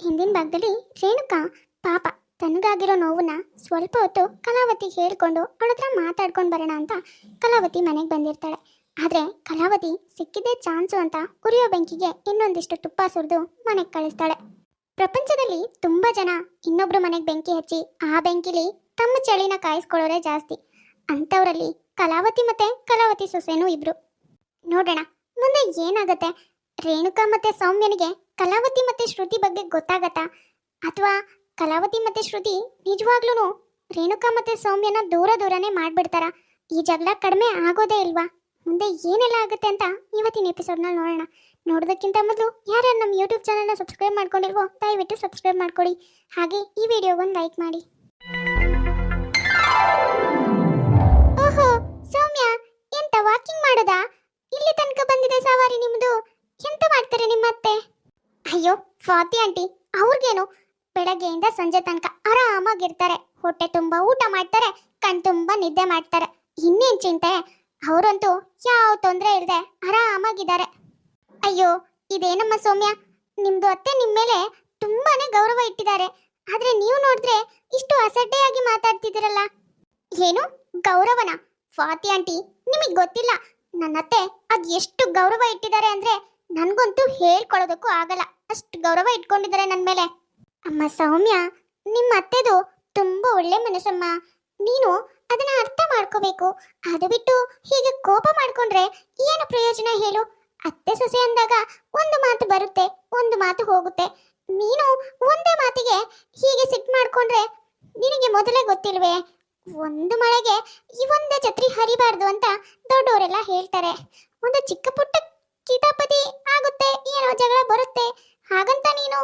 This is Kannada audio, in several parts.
ಹಿಂದಿನ ಭಾಗದಲ್ಲಿ ರೇಣುಕಾ ಪಾಪ ತನಗಾಗಿರೋ ನೋವನ್ನ ಸ್ವಲ್ಪ ಹೊತ್ತು ಕಲಾವತಿ ಹೇಳ್ಕೊಂಡು ಅವಳ ಹತ್ರ ಮಾತಾಡ್ಕೊಂಡು ಬರೋಣ ಅಂತ ಕಲಾವತಿ ಮನೆಗೆ ಬಂದಿರ್ತಾಳೆ. ಆದರೆ ಕಲಾವತಿ ಸಿಕ್ಕಿದ್ದೇ ಚಾನ್ಸು ಅಂತ ಉರಿಯೋ ಬೆಂಕಿಗೆ ಇನ್ನೊಂದಿಷ್ಟು ತುಪ್ಪ ಸುರಿದು ಮನೆಗೆ ಕಳಿಸ್ತಾಳೆ. ಪ್ರಪಂಚದಲ್ಲಿ ತುಂಬ ಜನ ಇನ್ನೊಬ್ರು ಮನೆಗೆ ಬೆಂಕಿ ಹಚ್ಚಿ ಆ ಬೆಂಕಿಲಿ ತಮ್ಮ ಚಳಿನ ಕಾಯಿಸ್ಕೊಳ್ಳೋರೇ ಜಾಸ್ತಿ. ಅಂಥವರಲ್ಲಿ ಕಲಾವತಿ ಮತ್ತೆ ಕಲಾವತಿ ಸೊಸೆನೂ ಇಬ್ರು. ನೋಡೋಣ ಮುಂದೆ ಏನಾಗತ್ತೆ. ರೇಣುಕಾ ಮತ್ತೆ ಸೌಮ್ಯನಿಗೆ ಕಲಾವತಿ ಮತ್ತೆ ಶ್ರುತಿ ಬಗ್ಗೆ ಗೊತ್ತಾಗತ್ತಾ, ಅಥವಾ ಕಲಾವತಿ ಮತ್ತೆ ಶ್ರುತಿ ನಿಜವಾಗ್ಲೂ ರೇಣುಕಾ ಮತ್ತೆ ಸೌಮ್ಯನ ದೂರನೇ ಮಾಡ್ಬಿಡ್ತಾರ? ಈ ಜಗಳ ಕಡಿಮೆ ಆಗೋದೇ ಇಲ್ವಾ? ಮುಂದೆ ಏನೆಲ್ಲ ಆಗುತ್ತೆ ಅಂತ ಇವತ್ತಿನ ಎಪಿಸೋಡ್ನಲ್ಲಿ ನೋಡೋಣ. ನೋಡೋದಕ್ಕಿಂತ ಮೊದಲು ಯಾರ್ಯಾರು ನಮ್ಮ ಯೂಟ್ಯೂಬ್ ಚಾನಲ್ನ ಸಬ್ಸ್ಕ್ರೈಬ್ ಮಾಡ್ಕೊಂಡಿಲ್ವೋ ದಯವಿಟ್ಟು ಸಬ್ಸ್ಕ್ರೈಬ್ ಮಾಡ್ಕೊಳ್ಳಿ. ಹಾಗೆ ಈ ವಿಡಿಯೋಗೊಂದು ಲೈಕ್ ಮಾಡಿ. ಓಹೋ ಸೌಮ್ಯ, ಎಂತ ವಾಕಿಂಗ್ ಮಾಡೋದಾ? ಇಲ್ಲಿ ತನಕ ಬಂದಿದೆ ಸವಾರಿ ನಿಮ್ದು. ಎಂತ ಮಾಡ್ತಾರೆ ನಿಮ್ಮ ಅತ್ತೆ? ಅಯ್ಯೋ ಸ್ವಾತಿ ಆಂಟಿ, ಅವ್ರಿಗೇನು ಬೆಳಗ್ಗೆಯಿಂದ ಸಂಜೆ ತನಕ ಆರಾಮಾಗಿರ್ತಾರೆ. ಹೊಟ್ಟೆ ತುಂಬ ಊಟ ಮಾಡ್ತಾರೆ, ಕಣ್ ತುಂಬ ನಿದ್ದೆ ಮಾಡ್ತಾರೆ. ಇನ್ನೇನ್ ಚಿಂತೆ? ಅವರಂತೂ ಯಾವ ತೊಂದರೆ ಇಲ್ಲದೆ ಆರಾಮಾಗಿದ್ದಾರೆ. ಅಯ್ಯೋ ಇದೇನಮ್ಮ ಸೌಮ್ಯ, ನಿಮ್ದು ಅತ್ತೆ ನಿಮ್ಮ ಮೇಲೆ ತುಂಬಾನೇ ಗೌರವ ಇಟ್ಟಿದ್ದಾರೆ. ಆದ್ರೆ ನೀವು ನೋಡಿದ್ರೆ ಇಷ್ಟು ಅಸಡ್ಡೆಯಾಗಿ ಮಾತಾಡ್ತಿದ್ದೀರಲ್ಲ. ಏನು ಗೌರವನ? ಸ್ವಾತಿ ಆಂಟಿ, ನಿಮಗೆ ಗೊತ್ತಿಲ್ಲ ನನ್ನ ಅತ್ತೆ ಅದ್ ಎಷ್ಟು ಗೌರವ ಇಟ್ಟಿದ್ದಾರೆ ಅಂದ್ರೆ ನನ್ಗಂತೂ ಹೇಳ್ಕೊಳ್ಳೋದಕ್ಕೂ ಆಗಲ್ಲ. ಅಷ್ಟು ಗೌರವ ಇಟ್ಕೊಂಡಿದ್ದಾರೆ ನನ್ನ ಮೇಲೆ. ಅಮ್ಮ ಸೌಮ್ಯ, ನಿಮ್ಮ ಅತ್ತೆದು ತುಂಬಾ ಒಳ್ಳೆ ಮನಸ್ಸಮ್ಮ. ನೀನು ಅದನ್ನ ಅರ್ಥ ಮಾಡ್ಕೋಬೇಕು. ಅದು ಬಿಟ್ಟು ಹೀಗೆ ಕೋಪ ಮಾಡ್ಕೊಂಡ್ರೆ ಏನು ಪ್ರಯೋಜನ ಹೇಳು? ಅತ್ತೆ ಸೊಸೆ ಅಂದಾಗ ಒಂದು ಮಾತು ಬರುತ್ತೆ, ಒಂದು ಮಾತು ಹೋಗುತ್ತೆ. ನೀನು ಒಂದೇ ಮಾತಿಗೆ ಹೀಗೆ ಸಿಟ್ಟು ಮಾಡ್ಕೊಂಡ್ರೆ ನಿನಗೆ ಮೊದಲೇ ಗೊತ್ತಿಲ್ವೇ, ಒಂದು ಮಳೆಗೆ ಈ ಒಂದೇ ಛತ್ರಿ ಹರಿಬಾರ್ದು ಅಂತ ದೊಡ್ಡವರೆಲ್ಲ ಹೇಳ್ತಾರೆ. ಒಂದು ಚಿಕ್ಕ ಪುಟ್ಟ ಕಿತಾಪತಿ ಆಗುತ್ತೆ, ಏನೋ ಜಗಳ ಬರುತ್ತೆ, ಹಾಗಂತ ನೀನು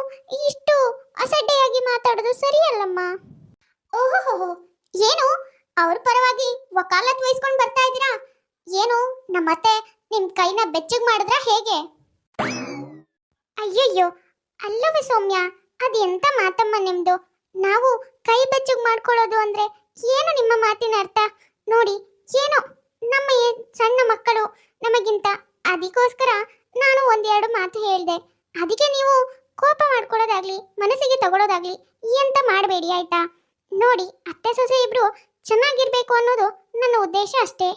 ಇಷ್ಟು ಅಸಡ್ಡೆಯಾಗಿ ಮಾತಾಡೋದು ಸರಿಯಲ್ಲಮ್ಮ. ಓಹೋ, ಏನು ಅವ್ರ ಪರವಾಗಿ ವಕಾಲತ್ ವಹಿಸ್ಕೊಂಡು ಬರ್ತಾ ಇದ್ದೀರಾ? ಏನು ನಮ್ಮತ್ತೆ ನಿಮ್ ಕೈನ ಬೆಚ್ಚಗ್ ಮಾಡಿದ್ರ ಹೇಗೆ? ಅಯ್ಯಯ್ಯೋ ಅಲ್ಲವೇ ಸೌಮ್ಯ, ಅದೆಂತ ಮಾತಮ್ಮ ನಿಮ್ದು? ನಾವು ಕೈ ಬೆಚ್ಚಗ್ ಮಾಡ್ಕೊಳ್ಳೋದು ಅಂದ್ರೆ ಏನು ನಿಮ್ಮ ಮಾತಿನ ಅರ್ಥ? ನೋಡಿ, ಏನೋ ನಮ್ಮ ಸಣ್ಣ ಮಕ್ಕಳು ನಮಗಿಂತ, ಅದಕ್ಕೋಸ್ಕರ ನಾನು ಒಂದೆರಡು ಮಾತು ಹೇಳಿದೆ. ಅದಕ್ಕೆ ನೀವು ಕೋಪ ಮಾಡ್ಕೊಳ್ಳೋದಾಗ್ಲಿ ಮನಸ್ಸಿಗೆ ತಗೊಳ್ಳೋದಾಗ್ಲಿ ಎಂತ ಮಾಡಬೇಡಿ ಆಯ್ತಾ? ನೋಡಿ, ಅತ್ತೆ ಸೊಸೆ ಇಬ್ರು ಚೆನ್ನಾಗಿರ್ಬೇಕು ಅನ್ನೋದು ನನ್ನ ಉದ್ದೇಶ ಅಷ್ಟೇ.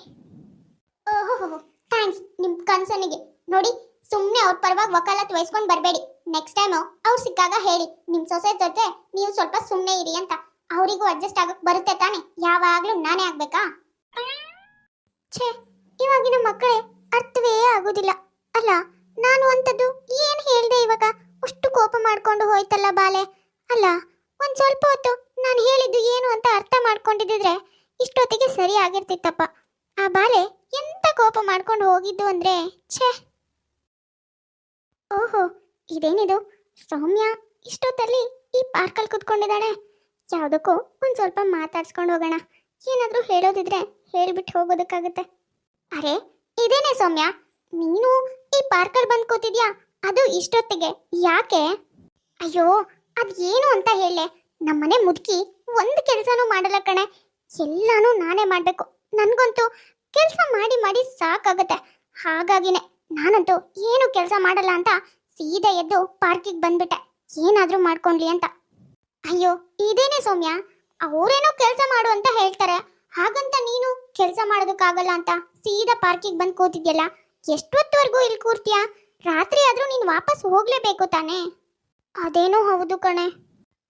ಓಹೋ ಥ್ಯಾಂಕ್ಸ್ ನಿಮ್ ಕನ್ಸರ್ನಿಗೆ. ನೋಡಿ, ಸುಮ್ಮನೆ ಅವ್ರ ಪರವಾಗಿ ವಕಾಲತ್ ವಹಿಸ್ಕೊಂಡು ಬರಬೇಡಿ. ನೆಕ್ಸ್ಟ್ ಟೈಮ್ ಅವ್ರು ಸಿಕ್ಕಾಗ ಹೇಳಿ ನಿಮ್ ಸೊಸೆ ಜೊತೆ ನೀವು ಸ್ವಲ್ಪ ಸುಮ್ಮನೆ ಇರಿ ಅಂತ. ಅವರಿಗೂ ಅಡ್ಜಸ್ಟ್ ಆಗಕ್ ಬರುತ್ತೆ ತಾನೆ? ಯಾವಾಗ್ಲೂ ನಾನೇ ಆಗ್ಬೇಕಾ? ಛೇ, ಇವಾಗಿನ ಮಕ್ಕಳೇ ಅರ್ಥವೇ ಆಗೋದಿಲ್ಲ ಅಲ್ಲ. ನಾನು ಅಂತದ್ದು ಏನ್ ಹೇಳ್ದೆ ಇವಾಗ? ಅಷ್ಟು ಕೋಪ ಮಾಡ್ಕೊಂಡು ಹೋಯ್ತಲ್ಲ ಬಾಲೆ. ಅಲ್ಲ, ಒಂದ್ ಸ್ವಲ್ಪ ಹೊತ್ತು ನಾನು ಹೇಳಿದ್ದು ಏನು ಅಂತ ಅರ್ಥ ಮಾಡ್ಕೊಂಡಿದ್ರೆ ಇಷ್ಟೊತ್ತಿಗೆ ಸರಿ ಆಗಿರ್ತಿತ್ತಪ್ಪ. ಆ ಬಾಲೆ ಎಂತ ಕೋಪ ಮಾಡ್ಕೊಂಡು ಹೋಗಿದ್ದು ಅಂದ್ರೆ ಛೇ. ಓಹೋ, ಇದೇನಿದು? ಸೌಮ್ಯ ಇಷ್ಟೊತ್ತಲ್ಲಿ ಈ ಪಾರ್ಕಲ್ಲಿ ಕುತ್ಕೊಂಡಿದ್ದಾಳೆ. ಯಾವುದಕ್ಕೂ ಒಂದು ಸ್ವಲ್ಪ ಮಾತಾಡ್ಸ್ಕೊಂಡು ಹೋಗೋಣ. ಏನಾದರೂ ಹೇಳೋದಿದ್ರೆ ಹೇಳ್ಬಿಟ್ಟು ಹೋಗೋದಕ್ಕಾಗುತ್ತೆ. ಅರೆ ಇದೇನೇ ಸೌಮ್ಯ, ನೀನು ಈ ಪಾರ್ಕಲ್ಲಿ ಬಂದು ಕೂತಿದ್ಯಾ? ಅದು ಇಷ್ಟೊತ್ತಿಗೆ ಯಾಕೆ? ಅಯ್ಯೋ ಅದು ಏನು ಅಂತ ಹೇಳೆ. ನಮ್ಮನೆ ಮುದುಕಿ ಒಂದು ಕೆಲಸನೂ ಮಾಡಲ್ಲ ಕಣೆ, ಎಲ್ಲಾನು ನಾನೇ ಮಾಡಬೇಕು. ನನಗಂತೂ ಕೆಲಸ ಮಾಡಿ ಮಾಡಿ ಸಾಕಾಗುತ್ತೆ. ಹಾಗಾಗಿನೇ ನಾನಂತೂ ಏನು ಕೆಲಸ ಮಾಡಲ್ಲ ಅಂತ ಸೀದಾ ಎದ್ದು ಪಾರ್ಕಿಗೆ ಬಂದ್ಬಿಟ್ಟೆ, ಏನಾದರೂ ಮಾಡ್ಕೊಂಡ್ಲಿ ಅಂತ. ಅಯ್ಯೋ ಇದೇನೇ ಸೌಮ್ಯ, ಅವರೇನೋ ಕೆಲಸ ಮಾಡು ಅಂತ ಹೇಳ್ತಾರೆ, ಹಾಗಂತ ನೀನು ಕೆಲಸ ಮಾಡೋದಕ್ಕಾಗಲ್ಲ ಅಂತ ಸೀದಾ ಪಾರ್ಕಿಗೆ ಬಂದು ಕೂತಿದ್ಯಲ್ಲ. ಎಷ್ಟೊತ್ತವರೆಗೂ ಇಲ್ಲಿ ಕೂರ್ತೀಯಾ? ರಾತ್ರಿ ಆದರೂ ನೀನು ವಾಪಸ್ ಹೋಗ್ಲೇಬೇಕು ತಾನೇ? ಅದೇನೋ ಹೌದು ಕಣೆ.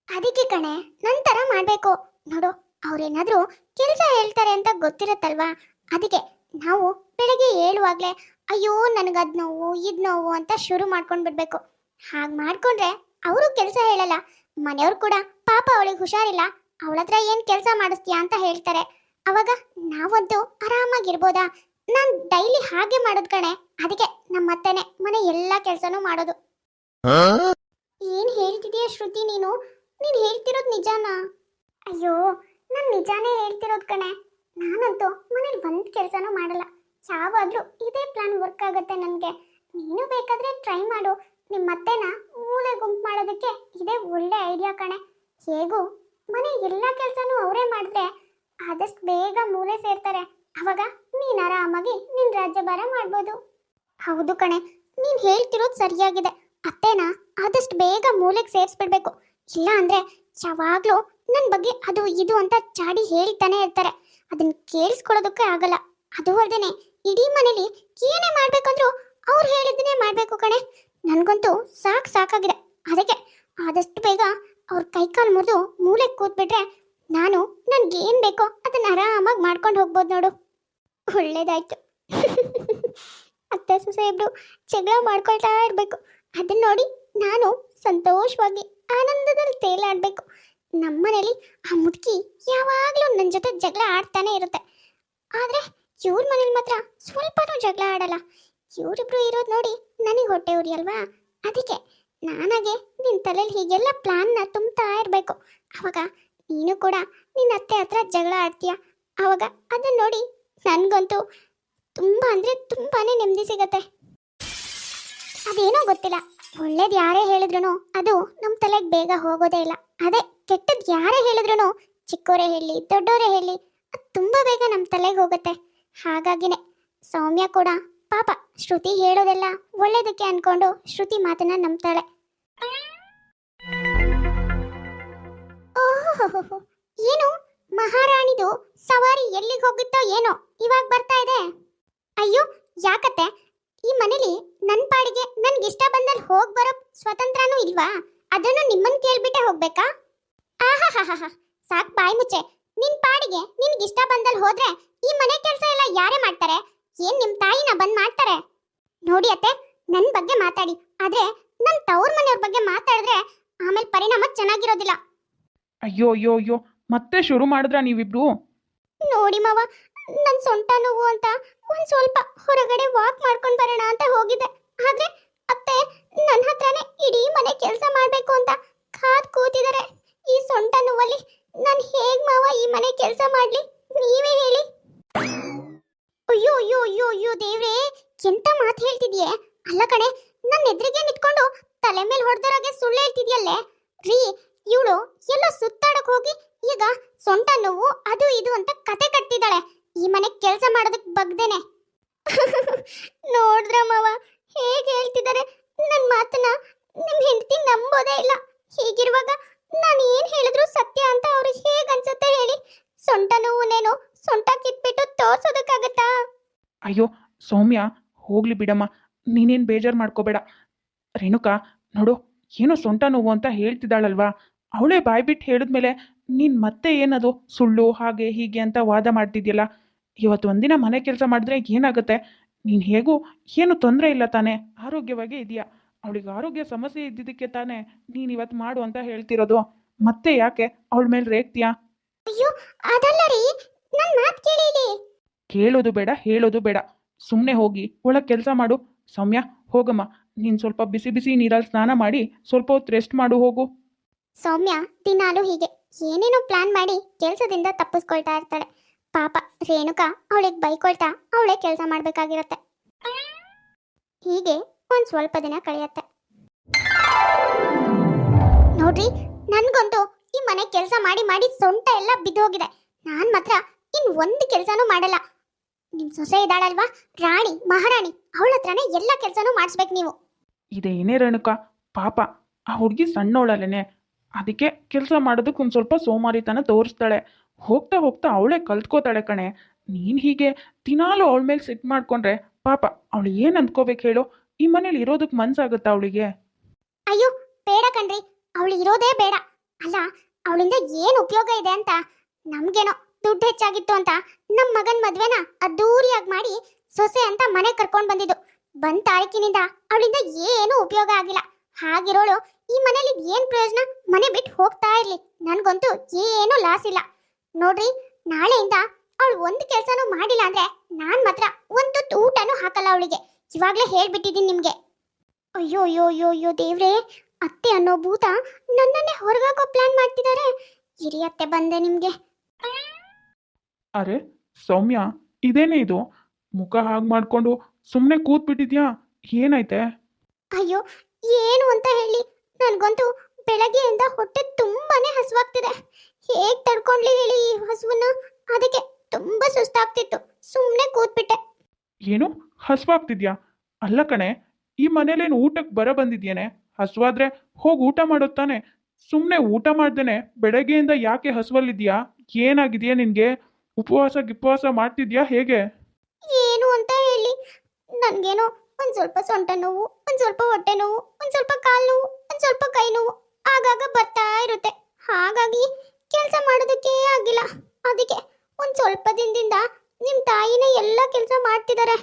ಅದಕ್ಕೆ ಕಣೆ ನಂತರ ಮಾಡಬೇಕು. ನೋಡು, ಅವ್ರೇನಾದರೂ ಕೆಲಸ ಹೇಳ್ತಾರೆ ಅಂತ ಗೊತ್ತಿರುತ್ತಲ್ವಾ, ಅದಕ್ಕೆ ನಾವು ಬೆಳಗ್ಗೆ ಹೇಳುವಾಗಲೇ ಅಯ್ಯೋ ನನಗದ್ ನೋವು ಇದು ನೋವು ಅಂತ ಶುರು ಮಾಡ್ಕೊಂಡು ಬಿಡ್ಬೇಕು. ಹಾಗೆ ಮಾಡ್ಕೊಂಡ್ರೆ ಅವರು ಕೆಲಸ ಹೇಳಲ್ಲ. ಮನೆಯವ್ರು ಕೂಡ ಪಾಪ ಅವಳಿಗೆ ಹುಷಾರಿಲ್ಲ, ಅವಳ ಹತ್ರ ಏನು ಕೆಲಸ ಮಾಡಿಸ್ತೀಯಾ ಅಂತ ಹೇಳ್ತಾರೆ. ಅವಾಗ ನಾವಂತೂ ಆರಾಮಾಗಿರ್ಬೋದಾ? ನಾನು ಡೈಲಿ ಹಾಗೆ ಮಾಡೋದು ಕಣೆ. ಅದಕ್ಕೆ ನಮ್ಮ ಅತ್ತೆನೆ ಮನೆ ಎಲ್ಲ ಕೆಲಸನೂ ಮಾಡೋದು. ಏನ್ ಹೇಳ್ತಿದೀಯ ಶ್ರುತಿ ನೀನು? ನೀನು ಹೇಳ್ತಿರೋದು ನಿಜಾನಾ? ಅಯ್ಯೋ ನಾನು ನಿಜಾನೇ ಹೇಳ್ತಿರೋದು ಕಣೆ. ನಾನಂತೂ ಮನೇಲಿ ಒಂದು ಕೆಲಸನೂ ಮಾಡಲ್ಲ. ಯಾವಾಗಲೂ ಇದೇ ಪ್ಲಾನ್ ವರ್ಕ್ ಆಗುತ್ತೆ ನನಗೆ. ನೀನು ಬೇಕಾದ್ರೆ ಟ್ರೈ ಮಾಡು. ನಿಮ್ಮ ಅತ್ತೆನ ಮೂಲೆ ಗುಂಪು ಮಾಡೋದಕ್ಕೆ ಇದೇ ಒಳ್ಳೆ ಐಡಿಯಾ ಕಣೆ. ಹೇಗೂ ಮನೆ ಎಲ್ಲ ಕೆಲಸನೂ ಅವರೇ ಮಾಡಿದ್ರೆ ಆದಷ್ಟು ಬೇಗ ಮೂಲೆ ಸೇರ್ತಾರೆ. ಅವಾಗ ನೀನು ಆರಾಮಾಗಿ ನಿನ್ನ ರಾಜ್ಯಭಾರ ಮಾಡ್ಬೋದು. ಹೌದು ಕಣೆ, ನೀನು ಹೇಳ್ತಿರೋದು ಸರಿಯಾಗಿದೆ. ಅತ್ತೆನ ಆದಷ್ಟು ಬೇಗ ಮೂಲೆಗೆ ಸೇರಿಸ್ಬಿಡ್ಬೇಕು. ಇಲ್ಲ ಅಂದ್ರೆ ಯಾವಾಗ್ಲೂ ನನ್ನ ಬಗ್ಗೆ ಅದು ಇದು ಅಂತ ಚಾಡಿ ಹೇಳ್ತಾನೆ ಇರ್ತಾರೆ. ಅದನ್ನ ಕೇಳಿಸ್ಕೊಳ್ಳೋದಕ್ಕೆ ಆಗಲ್ಲ. ಅದು ಅಲ್ಲದೆ ಇಡೀ ಮನೇಲಿ ಏನೇ ಮಾಡ್ಬೇಕಂದ್ರೂ ಅವ್ರು ಹೇಳಿದ್ದನ್ನೇ ಮಾಡ್ಬೇಕು ಕಣೆ. ನನ್ಗಂತೂ ಸಾಕಾಗಿದೆ. ಅದಕ್ಕೆ ಆದಷ್ಟು ಬೇಗ ಅವ್ರ ಕೈಕಾಲು ಮುರಿದು ಮೂಲೆಗೆ ಕೂತ್ಬಿಟ್ರೆ ನಾನು ನನ್ಗೇನ್ ಬೇಕೋ ಅದನ್ನ ಆರಾಮಾಗಿ ಮಾಡ್ಕೊಂಡು ಹೋಗ್ಬೋದು ನೋಡು. ಒಳ್ಳೇದಾಯ್ತು. ಅತ್ತೆ ಸೊಸೆ ಇಬ್ರು ಜಗಳ ಮಾಡ್ಕೊಳ್ತಾ ಇರ್ಬೇಕು. ಅದನ್ನ ನೋಡಿ ನಾನು ಸಂತೋಷವಾಗಿ ಆನಂದದಲ್ಲಿ ತೇಲಾಡ್ಬೇಕು. ನಮ್ಮನೇಲಿ ಆ ಮುದುಕಿ ಯಾವಾಗ್ಲೂ ನನ್ನ ಜೊತೆ ಜಗಳ ಆಡ್ತಾನೆ ಇರುತ್ತೆ. ಆದ್ರೆ ಇವ್ರ ಮನೇಲಿ ಮಾತ್ರ ಸ್ವಲ್ಪನೂ ಜಗಳ ಆಡಲ್ಲ. ಇವರಿಬ್ರು ಇರೋದು ನೋಡಿ ನನಗೆ ಹೊಟ್ಟೆ ಉರಿಯಲ್ವಾ? ಅದಕ್ಕೆ ನಾನಾಗೆ ನಿನ್ನ ತಲೆಯಲ್ಲಿ ಹೀಗೆಲ್ಲ ಪ್ಲಾನ್ನ ತುಂಬ್ತಾ ಇರಬೇಕು. ಅವಾಗ ನೀನು ಕೂಡ ನಿನ್ನ ಅತ್ತೆ ಹತ್ರ ಜಗಳ ಆಡ್ತೀಯ. ಅವಾಗ ಅದನ್ನ ನೋಡಿ ನನಗಂತೂ ತುಂಬಾ ಅಂದ್ರೆ ತುಂಬಾನೇ ನೆಮ್ಮದಿ ಸಿಗತ್ತೆ. ಅದೇನೋ ಗೊತ್ತಿಲ್ಲ, ಒಳ್ಳೇದು ಯಾರೇ ಹೇಳಿದ್ರು ಅದು ನಮ್ಮ ತಲೆಗೆ ಬೇಗ ಹೋಗೋದೇ ಇಲ್ಲ. ಅದೇ ಕೆಟ್ಟದ್ದು ಯಾರೇ ಹೇಳಿದ್ರು ಚಿಕ್ಕವರೇ ಹೇಳಿ ದೊಡ್ಡವರೇ ಹೇಳಿ ಅದು ತುಂಬಾ ಬೇಗ ನಮ್ಮ ತಲೆಗೆ ಹೋಗುತ್ತೆ. ಹಾಗಾಗಿನೇ ಸೌಮ್ಯ ಕೂಡ ಪಾಪ ಶ್ರುತಿ ಹೇಳೋದೆಲ್ಲ ಒಳ್ಳೇದಕ್ಕೆ ಅನ್ಕೊಂಡು ಶ್ರುತಿ ಮಾತನ್ನ ನಂಬ್ತಾಳೆ. ಓಹೋ, ಏನು ಮಹಾರಾಣಿದು ಸವಾರಿ ಎಲ್ಲಿಗೆ ಹೋಗುತ್ತೋ ಏನೋ ಇವಾಗ ಬರ್ತಾ ಇದೆ. ಅಯ್ಯೋ ಯಾಕತ್ತೆ, ಈ ಮನೇಲಿ ನನ್ನ ಪಾಡಿಗೆ ನನ್ಗೆ ಇಷ್ಟ ಬಂದಲ್ಲಿ ಹೋಗ್ ಬರೋ ಸ್ವತಂತ್ರನೂ ಇಲ್ವಾ? ಅದನ್ನು ನಿಮ್ಮನ್ ಕೇಳ್ಬಿಟ್ಟೆ ಹೋಗ್ಬೇಕಾ? ಆಹಾಹಾಹಾ, ಸಾಕ್ ಬಾಯಿ ಮುಚ್ಚೆ. ನಿನ್ ಪಾಡಿಗೆ ನಿನ್ಗೆ ಇಷ್ಟ ಬಂದಲ್ಲಿ ಹೋದ್ರೆ ಈ ಮನೆ ಕೆಲಸ ಎಲ್ಲ ಯಾರೇ ಮಾಡ್ತಾರೆ? ಏನ್ ನಿಮ್ ತಾಯಿನ ಬಂದ್ ಮಾಡ್ತಾರೆ? ನೋಡಿ ಅತ್ತೆ, ನನ್ ಬಗ್ಗೆ ಮಾತಾಡಿ, ಆದ್ರೆ ನನ್ ತವ್ರ ಮನೆಯವ್ರ ಬಗ್ಗೆ ಮಾತಾಡಿದ್ರೆ ಆಮೇಲೆ ಪರಿಣಾಮ ಚೆನ್ನಾಗಿರೋದಿಲ್ಲ. ಅಯ್ಯೋ ಅಯ್ಯೋ ಅಯ್ಯೋ, ಮತ್ತೆ ಶುರು ಮಾಡಿದ್ರ ನೀವಿಬ್ರು? ನೋಡಿ ಮಾವ, ನನ್ ಸೊಂಟ ನೋವು ಅಂತ ಒಂದ್ ಸ್ವಲ್ಪ ಹೊರಗಡೆ ವಾಕ್ ಮಾಡ್ಕೊಂಡ್ ಬರೋಣ ಅಂತ ಹೋಗಿದ್ದೆ. ಆದ್ರೆ ಅತ್ತೆ ನನ್ನ ಹತ್ರನೇ ಇಡೀ ಮನೆ ಕೆಲಸ ಮಾಡ್ಬೇಕು ಅಂತ ಕಾದ್ ಕೂತಿದ್ದಾರೆ. ಈ ಸೊಂಟ ನೋವಲ್ಲಿ ನಾನು ಹೇಗ್ ಮಾವ ಈ ಮನೆ ಕೆಲಸ ಮಾಡ್ಲಿ? ನೀವೇ ಹೇಳಿ. ಅಯ್ಯೋ ಅಯ್ಯೋ ಅಯ್ಯೋ ಅಯ್ಯೋ ದೇವ್ರೇ, ಎಂತ ಮಾತು ಹೇಳ್ತಿದ್ಯೆ? ಅಲ್ಲ ಕಣೆ, ನನ್ನ ಎದುರಿಗೆ ನಿಂತ್ಕೊಂಡು ತಲೆ ಮೇಲೆ ಹೊಡೆದರಾಗೆ ಸುಳ್ಳು ಹೇಳ್ತಿದ್ಯಲ್ಲೇ ರೀ. ಇವಳು ಎಲ್ಲೋ ಸುತ್ತಾಡಕ್ ಹೋಗಿ ಈಗ ಸೊಂಟ ನೋವು ಅದು ಇದು ಅಂತ ಕತೆ ಕಟ್ತಿದ್ದಾಳೆ. ಈ ಮನೆ ಕೆಲಸ ಮಾಡೋದಕ್ಕೆ ಬಗ್ದೇನೆ. ನೋಡ್ರ ಮಾವ ಹೇಗೆ ಹೇಳ್ತಿದ್ದಾರೆ ನನ್ನ ಮಾತನ್ನ. ನಿಮ್ ಹೆಂಡತಿ ನಂಬೋದೇ ಇಲ್ಲ. ಹೀಗಿರುವಾಗ ನಾನು ಏನ್ ಹೇಳಿದ್ರು ಸತ್ಯ ಅಂತ ಅವ್ರಿಗೆ ಹೇಗೆ ಅನ್ಸುತ್ತೆ ಹೇಳಿ? ಸೊಂಟ ನೋವುನೇನು ಸೊಂಟ ಕಿತ್ಬಿಟ್ಟು ತೋರ್ಸೋದಕ್ಕಾಗತ್ತಾ? ಅಯ್ಯೋ ಸೌಮ್ಯ, ಹೋಗ್ಲಿ ಬಿಡಮ್ಮ, ನೀನೇನು ಬೇಜಾರು ಮಾಡ್ಕೋಬೇಡ. ರೇಣುಕಾ ನೋಡು, ಏನೋ ಸೊಂಟ ನೋವು ಅಂತ ಹೇಳ್ತಿದ್ದಾಳಲ್ವಾ, ಅವಳೇ ಬಾಯ್ಬಿಟ್ಟು ಹೇಳಿದ್ಮೇಲೆ ನೀನು ಮತ್ತೆ ಏನದು ಸುಳ್ಳು ಹಾಗೆ ಹೀಗೆ ಅಂತ ವಾದ ಮಾಡ್ತಿದ್ಯಲ್ಲ. ಇವತ್ತು ಒಂದಿನ ಮನೆ ಕೆಲಸ ಮಾಡಿದ್ರೆ ಏನಾಗುತ್ತೆ? ನೀನು ಹೇಗೂ ಏನು ತೊಂದರೆ ಇಲ್ಲ ತಾನೇ, ಆರೋಗ್ಯವಾಗೇ ಇದೆಯಾ? ಅವಳಿಗೆ ಆರೋಗ್ಯ ಸಮಸ್ಯೆ ಇದ್ದಿದ್ದಕ್ಕೆ ತಾನೇ ನೀನು ಇವತ್ತು ಮಾಡು ಅಂತ ಹೇಳ್ತಿರೋದು. ಮತ್ತೆ ಯಾಕೆ ಅವಳ ಮೇಲೆ ರೇಗ್ತೀಯಾ? ಅಯ್ಯೋ ಅದಲ್ಲ ರೀ, ನನ್ನ ಮಾತು ಕೇಳಿಲಿ. ಕೇಳೋದು ಬೇಡ, ಹೇಳೋದು ಬೇಡ, ಸುಮ್ಮನೆ ಹೋಗಿ ಒಳಗೆ ಕೆಲಸ ಮಾಡು. ಸೌಮ್ಯ ಹೋಗಮ್ಮ, ನೀನು ಸ್ವಲ್ಪ ಬಿಸಿ ಬಿಸಿ ನೀರಲ್ಲಿ ಸ್ನಾನ ಮಾಡಿ ಸ್ವಲ್ಪ ಹೊತ್ತು ರೆಸ್ಟ್ ಮಾಡು, ಹೋಗು. ಸೌಮ್ಯ ದಿನಾಲು ಹೀಗೆ ಏನೇನೋ ಪ್ಲಾನ್ ಮಾಡಿ ಕೆಲಸದಿಂದ ತಪ್ಪಿಸ್ಕೊಳ್ತಾ ಇರ್ತಾಳೆ. ಪಾಪ ರೇಣುಕಾ ಅವಳಿಗೆ ಬೈಕೊಳ್ತಾ ಅವಳೇ ಕೆಲಸ ಮಾಡ್ಬೇಕಾಗಿರತ್ತೆ. ಹೀಗೆ ಒಂದ್ ಸ್ವಲ್ಪ ದಿನ ಕಳೆಯತ್ತೆ. ನೋಡ್ರಿ, ನನ್ಗಂತೂ ಈ ಮನೆ ಕೆಲಸ ಮಾಡಿ ಮಾಡಿ ಸೊಂಟ ಎಲ್ಲ ಬಿದ್ದೋಗಿದೆ. ನಾನ್ ಮಾತ್ರ ಇನ್ ಒಂದು ಕೆಲಸನೂ ಮಾಡಲ್ಲ. ನಿಮ್ ಸೊಸೆ ಇದ್ದಾಳಲ್ವಾ ರಾಣಿ, ಮಹಾರಾಣಿ, ಅವಳ ಹತ್ರನೇ ಎಲ್ಲ ಕೆಲಸನೂ ಮಾಡಿಸ್ಬೇಕು ನೀವು. ಇದೇನೇ ರೇಣುಕಾ, ಪಾಪ ಆ ಹುಡುಗಿ ಸಣ್ಣವಳಲ್ಲೇನೆ, ಅದಕ್ಕೆ ಕೆಲಸ ಮಾಡೋದಕ್ಕೆ ಒಂದು ಸ್ವಲ್ಪ ಸೋಮಾರಿತನ ತೋರಿಸ್ತಾಳೆ. ಹೋಗ್ತಾ ಹೋಗ್ತಾ ಅವಳೇ ಕಲ್ತ್ಕೋತಾಳೆ ಕಣೆ. ನೀನು ಹೀಗೆ ದಿನಾಲು ಅವಳ ಮೇಲೆ ಸಿಟ್ಟು ಮಾಡ್ಕೊಂಡ್ರೆ ಪಾಪ ಅವಳು ಏನು ಅಂದ್ಕೋಬೇಕು ಹೇಳು? ಈ ಮನೇಲಿ ಇರೋದಕ್ಕೆ ಮನ್ಸಾಗುತ್ತಾ ಅವಳಿಗೆ? ಅಯ್ಯೋ ಬೇಡ ಕಣ್ರಿ, ಅವಳು ಇರೋದೇ ಬೇಡ. ಅಲ್ಲ, ಅವಳಿಂದ ಏನು ಉಪಯೋಗ ಇದೆ ಅಂತ? ನಮ್ಗೇನೋ ದುಡ್ಡು ಹೆಚ್ಚಾಗಿತ್ತು ಅಂತ ನಮ್ಮ ಮಗನ ಮದ್ವೆನ ಅದ್ದೂರಿಯಾಗಿ ಮಾಡಿ ಸೊಸೆ ಅಂತ ಮನೆ ಕರ್ಕೊಂಡು ಬಂದಿದ್ದು. ಬಂದ ತಾರೀಕಿನಿಂದ ಅವಳಿಂದ ಏನು ಉಪಯೋಗ ಆಗಿಲ್ಲ. ಹಾಗಿರೋಳು ಈ ಮನೇಲಿ ಏನ್ ಪ್ರಯೋಜನ? ಮನೆ ಬಿಟ್ಟು ಹೋಗ್ತಾ ಇರ್ಲಿ, ನನ್ಗಂತೂ ಏನೂ ಲಾಸ್ ಇಲ್ಲ. ನೋಡ್ರಿ, ನಾಳೆಯಿಂದ ಅವಳು ಒಂದು ಕೆಲಸನೂ ಮಾಡಿಲ್ಲ ಅಂದ್ರೆ ನಾನ್ ಮಾತ್ರ ಒಂದು ಊಟನೂ ಹಾಕಲ್ಲ ಅವಳಿಗೆ. ಇವಾಗ್ಲೇ ಹೇಳ್ಬಿಟ್ಟಿದ್ದೀನಿ ನಿಮ್ಗೆ. ಅಯ್ಯೋ ಅಯ್ಯೋ ಅಯ್ಯೋ ಅಯ್ಯೋ ದೇವ್ರೇ, ಅತ್ತೆ ಅನ್ನೋ ಭೂತ ನನ್ನನ್ನೇ ಹೊರಗಾಕೋ ಪ್ಲಾನ್ ಮಾಡ್ತಿದ್ದಾರೆ. ಇರಿ ಅತ್ತೆ, ಬಂದೆ ನಿಮ್ಗೆ. ಅರೆ ಸೌಮ್ಯ, ಇದೇನೇ ಇದು? ಮುಖ ಹಾಗೆ ಮಾಡ್ಕೊಂಡು ಸುಮ್ಮನೆ ಕೂತ್ಬಿಟ್ಟಿದ್ಯಾ? ಏನಾಯ್ತೆ? ಅಯ್ಯೋ ಏನು ಅಂತ ಹೇಳಿ, ನನ್ಗಂತೂ ಬೆಳಗ್ಗೆಯಿಂದ ಹೊಟ್ಟೆ ತುಂಬಾನೇ ಹಸುವಾಗ್ತಿದೆ. ಹೇಗ್ ತಡ್ಕೊಂಡ್ಲಿ ಹೇಳಿ ಈ ಹಸುವನ್ನ? ಅದಕ್ಕೆ ತುಂಬಾ ಸುಸ್ತಾಗ್ತಿತ್ತು, ಸುಮ್ಮನೆ ಕೂತ್ಬಿಟ್ಟೆ. ಏನು ಹಸುವಾಗ್ತಿದ್ಯಾ? ಅಲ್ಲ ಕಣೆ, ಈ ಮನೇಲೇನು ಊಟಕ್ಕೆ ಬರ ಬಂದಿದ್ಯೇನೆ? ಹಸುವಾದ್ರೆ ಹೋಗಿ ಊಟ ಮಾಡೋದು ತಾನೆ. ಸುಮ್ಮನೆ ಊಟ ಮಾಡ್ದೇನೆ ಬೆಳಗ್ಗೆಯಿಂದ ಯಾಕೆ ಹಸುವಲ್ಲಿದ್ಯಾ? ಏನಾಗಿದೆಯಾ ನಿನಗೆ? ಗಿಪವಾಸ ಮಾಡ್ತಿದ್ಯಾ ಹೇಗೆ? ಏನು ಅಂತ ಹೇಳಿ, ನನಗೇನೋ ಒಂದು ಸ್ವಲ್ಪ ಸೊಂಟ ನೋವು, ಒಂದು ಸ್ವಲ್ಪ ಹೊಟ್ಟೆ ನೋವು, ಒಂದು ಸ್ವಲ್ಪ ಕಾಲು ನೋವು, ಒಂದು ಸ್ವಲ್ಪ ಕೈ ನೋವು ಆಗಾಗ ಬರ್ತಾ ಇರುತ್ತೆ. ಹಾಗಾಗಿ ಕೆಲಸ ಮಾಡೋದಕ್ಕೆ ಆಗಿಲ್ಲ. ಅದಕ್ಕೆ ಒಂದು ಸ್ವಲ್ಪ ದಿನದಿಂದ ನಿಮ್ಮ ತಾಯಿನೇ ಎಲ್ಲ ಕೆಲಸ ಮಾಡ್ತಿದ್ದಾರೆ.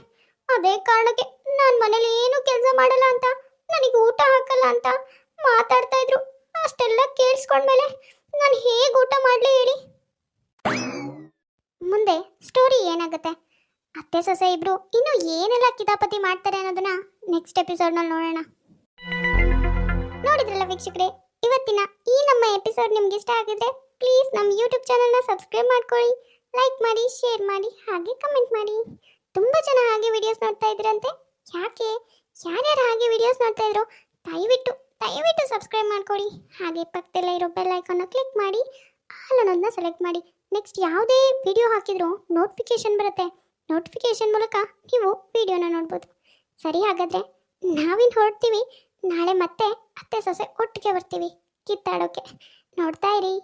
ಅದೇ ಕಾರಣಕ್ಕೆ ನಾನು ಮನೇಲಿ ಏನು ಕೆಲಸ ಮಾಡಲ್ಲ ಅಂತ, ನನಗೆ ಊಟ ಹಾಕಲ್ಲ ಅಂತ ಮಾತಾಡ್ತಾ ಇದ್ರು. ಅಷ್ಟೆಲ್ಲ ಕೇಳಿಸ್ಕೊಂಡ್ಮೇಲೆ ನಾನು ಹೇಗೆ ಊಟ ಮಾಡಲಿ ಹೇಳಿ? ಮುಂದೆ ಸ್ಟೋರಿ ಏನಾಗುತ್ತೆ, ಅತ್ತೆ ಸೊಸೆ ಇಬ್ರು ಇನ್ನು ಏನೆಲ್ಲ ಕಿತಾಪತಿ ಮಾಡ್ತಾರೆ ಅನ್ನೋದನ್ನ ನೆಕ್ಸ್ಟ್ ಎಪಿಸೋಡ್ನಲ್ಲಿ ನೋಡೋಣ. ನೋಡಿದ್ರಲ್ಲ ವೀಕ್ಷಕರೇ, ಇವತ್ತಿನ ಈ ನಮ್ಮ ಎಪಿಸೋಡ್ ನಿಮ್ಗೆ ಇಷ್ಟ ಆಗಿದ್ರೆ ಪ್ಲೀಸ್ ನಮ್ಮ ಯೂಟ್ಯೂಬ್ ಚಾನಲ್ನ ಸಬ್ಸ್ಕ್ರೈಬ್ ಮಾಡ್ಕೊಳ್ಳಿ, ಲೈಕ್ ಮಾಡಿ, ಶೇರ್ ಮಾಡಿ, ಹಾಗೆ ಕಮೆಂಟ್ ಮಾಡಿ. ತುಂಬ ಜನ ಹಾಗೆ ವಿಡಿಯೋಸ್ ನೋಡ್ತಾ ಇದ್ರಂತೆ. ಯಾಕೆ? ಯಾರ್ಯಾರು ಹಾಗೆ ವಿಡಿಯೋಸ್ ನೋಡ್ತಾ ಇದ್ರು ದಯವಿಟ್ಟು ದಯವಿಟ್ಟು ಸಬ್ಸ್ಕ್ರೈಬ್ ಮಾಡ್ಕೊಳ್ಳಿ. ಹಾಗೆ ಪಕ್ಕದಲ್ಲೇ ಇರೋ ಬೆಲ್ ಐಕಾನ್ನ ಕ್ಲಿಕ್ ಮಾಡಿ ಆಲ್ ಅನ್ನೋದನ್ನ ಸೆಲೆಕ್ಟ್ ಮಾಡಿ. ನೆಕ್ಸ್ಟ್ ಯಾವುದೇ ವಿಡಿಯೋ ಹಾಕಿದ್ರು ನೋಟಿಫಿಕೇಶನ್ ಬರುತ್ತೆ. ನೋಟಿಫಿಕೇಶನ್ ಮೂಲಕ ನೀವು ವಿಡಿಯೋನ ನೋಡ್ಬೋದು. ಸರಿ, ಹಾಗಾದರೆ ನಾವಿನ್ನು ಹೊರಡ್ತೀವಿ. ನಾಳೆ ಮತ್ತೆ ಅತ್ತೆ ಸೊಸೆ ಒಟ್ಟಿಗೆ ಬರ್ತೀವಿ ಕಿತ್ತಾಡೋಕ್ಕೆ. ನೋಡ್ತಾ ಇರಿ.